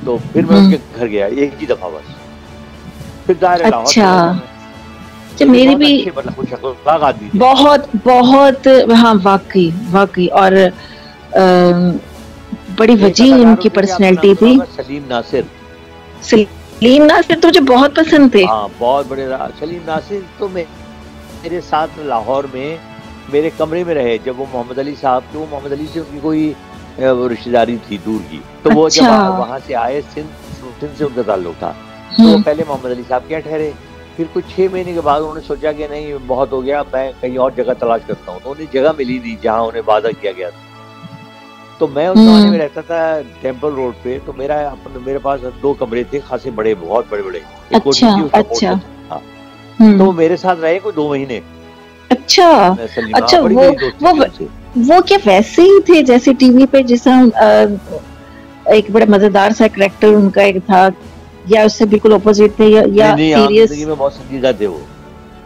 तो फिर मैं उसके घर गया एक ही दफा बस, फिर दायरे लाहौर अच्छा मेरी भी मतलब कुछ अखलाक आदमी थे। बहुत बहुत, हाँ वाकई वाकई, और बड़ी वजीह उनकी पर्सनैलिटी थी। सलीम नासिर। सलीम नासिर तो मुझे बहुत पसंद थे। हाँ बहुत बड़े। सलीम नासिर तो मेरे साथ लाहौर में मेरे कमरे में रहे जब वो मोहम्मद अली साहब, तो मोहम्मद अली से उनकी कोई रिश्तेदारी थी दूर की, तो वो जब वहां से आए सिंध से उनका ताल्लुक था, तो वो पहले मोहम्मद अली साहब क्या ठहरे, फिर कुछ 6 महीने के बाद उन्होंने सोचा कि नहीं बहुत हो गया, मैं कहीं और जगह तलाश करता हूँ, तो उन्हें जगह मिली नहीं जहाँ उन्हें वादा किया गया था। तो मैं उस जमाने में रहता था टेम्पल रोड पे, तो मेरे पास 2 कमरे थे खासे बड़े, बहुत बड़े बड़े। अच्छा, तो मेरे साथ रहे कोई 2 महीने। अच्छा अच्छा, वो क्या वैसे ही थे जैसे टीवी पे, जैसा एक बड़ा मजेदार सा कैरेक्टर उनका एक था, या उससे बिल्कुल ऑपोजिट थे, या सीरियस? जिंदगी में बहुत संजीदा थे वो।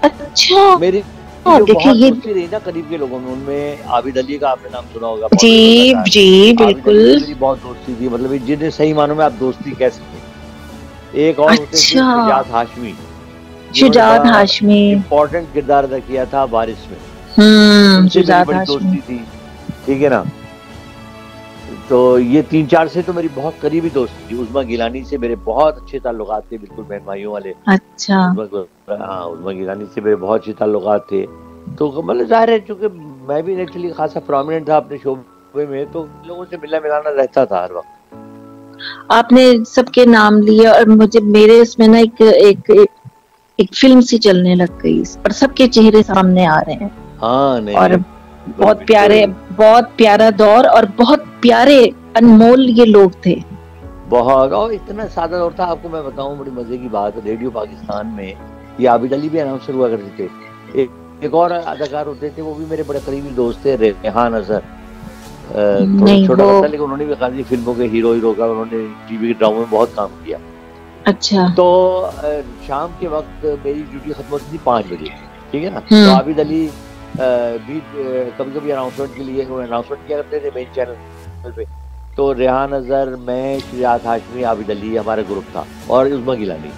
अच्छा मेरी देखिए ये रही ना करीब के लोगों में, उनमें आबिद अली का आपने नाम सुना होगा। जी जी बिल्कुल, मेरी बहुत दोस्ती थी, मतलब जिन्हें सही मानों में आप दोस्ती कह सकते। एक और होते थे शुजात हाशमी, शुजात हाशमी इम्पोर्टेंट किरदार अदा किया था बारिश में। शुजात बड़ी दोस्ती थी, ठीक है ना। तो ये 3-4 से तो मेरी बहुत करीबी दोस्ती थी। उस्मा गिलानी से मेरे बहुत अच्छे ताल्लुकात थे, बिल्कुल बहन भाइयों वाले। अच्छा हाँ, उस्मा गिलानी से मेरे बहुत अच्छे ताल्लुकात थे। तो मतलब जाहिर है चूंकि मैं भी नेचुरली खासा प्रोमिनेंट था अपने शोबे में, तो लोगों से मिलना मिलाना रहता था हर वक्त। आपने सबके नाम लिए और मेरे इसमें ना एक फिल्म सी चलने लग गई, पर सबके चेहरे सामने आ रहे हैं। हाँ नहीं, और बहुत प्यारा दौर, और बहुत प्यारे अनमोल ये लोग थे बहुत। और इतना सादा दौर था, आपको मैं बताऊं बड़ी मजे की बात, रेडियो पाकिस्तान में ये आबिद अली भी अनाउंसर हुआ करते थे। एक और अदाकार होते थे, वो भी मेरे बड़े करीबी दोस्त थे, रेहान अजहर। थोड़ा छोटा था लेकिन उन्होंने भी खाली फिल्मों के हीरो का, उन्होंने टीवी के ड्रामों में बहुत काम किया। अच्छा। तो शाम के वक्त मेरी ड्यूटी खत्म होती थी 5 बजे, ठीक है ना। तो आबिद अली भी कभी कभी अनाउंसमेंट के लिए अनाउंसमेंट किया करते थे मेन चैनल पे। तो रेहान अजहर, मैं, शुजात हाशमी, आबिद अली हमारा ग्रुप था, और उस्मा गिलानी।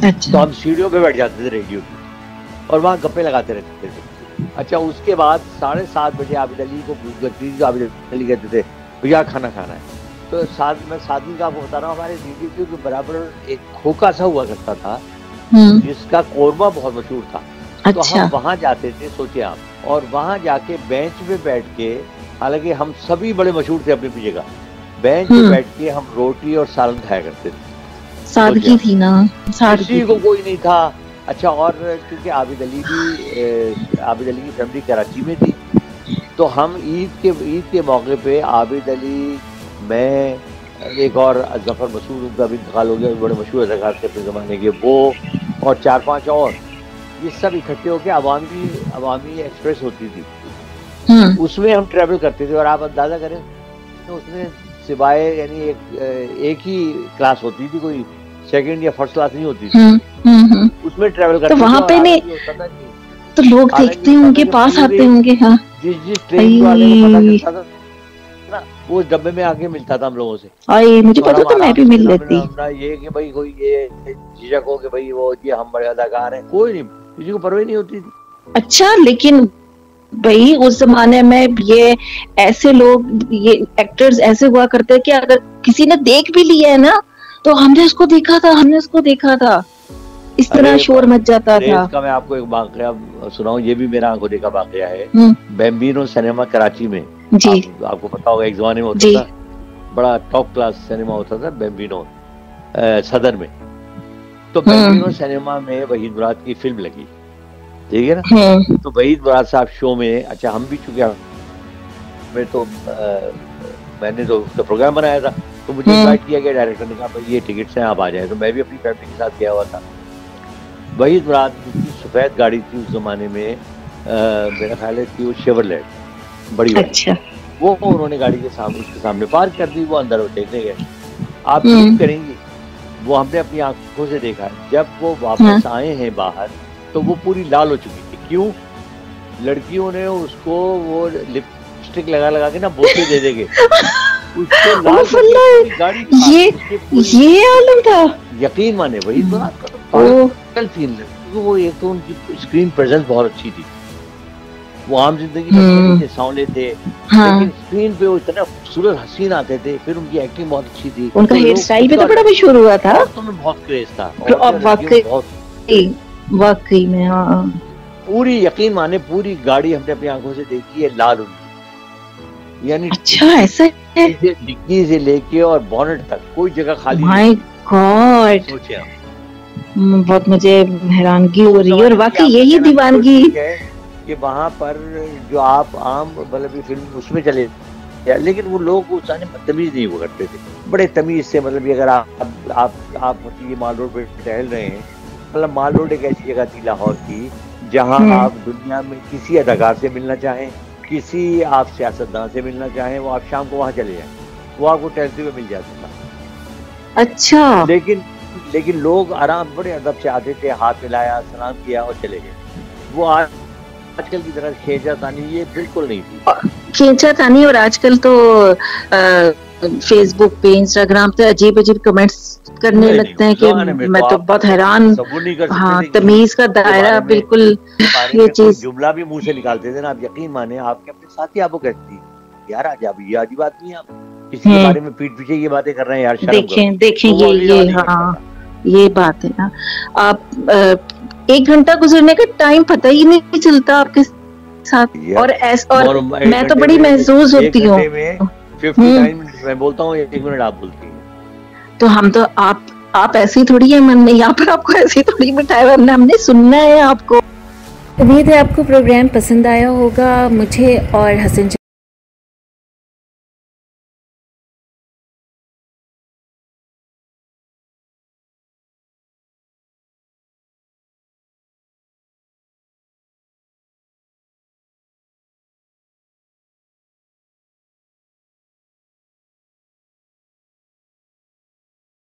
अच्छा। तो हम सीढ़ियों पे बैठ जाते थे रेडियो की, और वहाँ गप्पे लगाते रहते थे। अच्छा, उसके बाद 7:30 बजे आबिद अली को भूख लगती थी, तो आबिद अली कहते थे भैया खाना खाना है। तो मैं सादगी का आपको बता रहा हूँ, हमारे रेडियो के बराबर एक खोखा सा हुआ करता था जिसका कोरमा बहुत मशहूर था। अच्छा। तो हम वहाँ जाते थे, सोचे आप, और वहाँ जाके बेंच पे बैठ के, हालांकि हम सभी बड़े मशहूर थे अपनी अपनी जगह, बेंच पे बैठ के हम रोटी और सालन खाया करते थे। सादगी थी ना, किसी को कोई नहीं था। अच्छा, और क्योंकि आबिद अली की फैमिली कराची में थी, तो हम ईद के मौके पे आबिद अली, मैं, एक और जफर मसूद, उनका भी इंतकाल हो गया, बड़े मशहूर अदाकार थे अपने ज़माने के, वो और 4-5 और, ये सब इकट्ठे होकर अवामी एक्सप्रेस होती थी, उसमें हम ट्रेवल करते थे। और आप अंदाजा करें तो उसमें सिवाय यानी एक ही क्लास होती थी, कोई सेकंड या फर्स्ट क्लास नहीं होती थी। उसमें ट्रेवल करते थे। तो वहाँ पे नहीं, तो लोग देखते होंगे, पास आते होंगे। हाँ, जिस ट्रेन वाले को पता चलता था ना, वो डब्बे में आके मिलता था हम लोगों से। मुझे पता था, मैं भी मिल लेती। ये कि भाई कोई ये झिझक हो कि भाई वो ये हम बड़े अदाकार हैं, कोई नहीं, किसी को परवाह नहीं होती थी। अच्छा, लेकिन भाई उस जमाने में ये ऐसे लोग, ये एक्टर्स ऐसे हुआ करते कि अगर किसी ने देख भी लिया है ना, तो हमने उसको देखा था, इस तरह शोर मच जाता था। इसका मैं आपको एक वाकया सुनाऊं, ये भी मेरा आंखों देखा वाकया है। बैम्बिनो सिनेमा कराची में, जी, आपको पता होगा, एक जमाने में होता था, बड़ा टॉप क्लास सिनेमा होता था बैम्बिनो सदर में। तो बैम्बिनो सिनेमा में वहीद मुराद की फिल्म लगी, ठीक है ना। तो वहीद मुराद साहब शो में, अच्छा हम भी चुके, मैंने तो उसका प्रोग्राम बनाया था, तो मुझे इनवाइट किया गया, डायरेक्टर ने कहा भाई ये टिकट्स हैं, आप आ जाए। तो मैं भी अपनी फैमिली के साथ गया हुआ था। वहीद मुराद की सफेद गाड़ी थी उस जमाने में, मेरा ख्याल है कि वो शेवरलेट बड़ी गाड़ी। अच्छा। वो उन्होंने गाड़ी के सामने, उसके सामने पार्क कर दी, वो अंदर देखने गए। आप बिलीव करेंगी, वो हमने अपनी आंखों से देखा, जब वो वापस आए हैं बाहर, तो वो पूरी लाल हो चुकी थी। क्यों? लड़कियों ने उसको वो लिपस्टिक लगा के ना बोतल दे देंगे उसको ओ लाल करके फल्ला, पूरी गाड़ी काट, ये उसकी पूरी, ये आलम था। यकीन माने वही तो आपका तो ओ पागल सीन है। क्योंकि वो एक तो उनकी स्क्रीन प्रेजेंस बहुत अच्छी थी, वो आम जिंदगी में अच्छे नहीं थे, सांवले थे, हाँ, लेकिन स्क्रीन पे वो इतना खूबसूरत हसीन आते थे। फिर उनकी एक्टिंग बहुत अच्छी थी, उनका तो हेयर लोग स्टाइल भी तो खुद बड़ा मशहूर हुआ था। औरतों में बहुत क्रेज था, और औरतें और लड़कियों में बहुत। वाकई में हाँ। पूरी यकीन माने पूरी गाड़ी हमने अपनी आंखों से देखी है लाल उनकी, यानी अच्छा ऐसा है, डिग्गी से लेके और बॉनेट तक कोई जगह खाली नहीं माय थी। गॉड, सोचे आप, बहुत मुझे हैरानगी तो हो उस रही है। और जमाने की वाकई आपका यही कहना बिल्कुल दीवानगी। ठीक है कि वहां पर जो आप आम मतलब ये फिल्म उसमें चले या, लेकिन वो लोग उस समय बदतमीज नहीं हुआ करते थे, बड़े तमीज से। मतलब ये अगर आप ये माल रोड पे टहल रहे हैं, मतलब माल रोड एक ऐसी जगह थी लाहौर की जहां आप दुनिया में किसी अदाकार से मिलना चाहें, किसी आप सियासतदान से मिलना चाहें, वो आप शाम को वहां चले जाएं, वो आपको टहलते हुए मिल जाता था। अच्छा लेकिन लोग आराम बड़े अदब से आते थे, हाथ मिलाया, सलाम किया और चले गए। वो आजकल की तरह खींचातानी ये बिल्कुल नहीं थी। खींचातानी। और आजकल तो फेसबुक पे, इंस्टाग्राम पे अजीब अजीब कमेंट्स करने नहीं लगते हैं उस कि जमाने में मैं तो आप बहुत हैरान। तसव्वुर नहीं कर सकते हाँ, थे तमीज का किसी दायरा बिल्कुल, के बारे ये में कोई चीज। जुमला भी मुंह से निकालते थे ना, आप यकीन माने आपके अपने साथी आपको कहती थी, यार आज आप ये अजीब आदमी है, आप किसी के बारे में पीठ पीछे ये बातें कर रहे हैं, यार शर्म करो। देखें तो वो अगली दफा ये नहीं करता हाँ, था। ये बात है ना। आप 1 घंटा गुजरने का टाइम पता ही नहीं चलता आपके साथ। यार और और मैं तो बड़ी महसूस एक होती हूँ। घंटे में 59 मिनट मैं बोलता हूँ, 1 मिनट आप बोलती हैं। तो हम तो आप ऐसी थोड़ी है मन में, यहाँ पर आपको ऐसी थोड़ी बिठाया, हमने सुनना है आपको। उम्मीद है आपको प्रोग्राम पसंद आया होगा। मुझे और हसन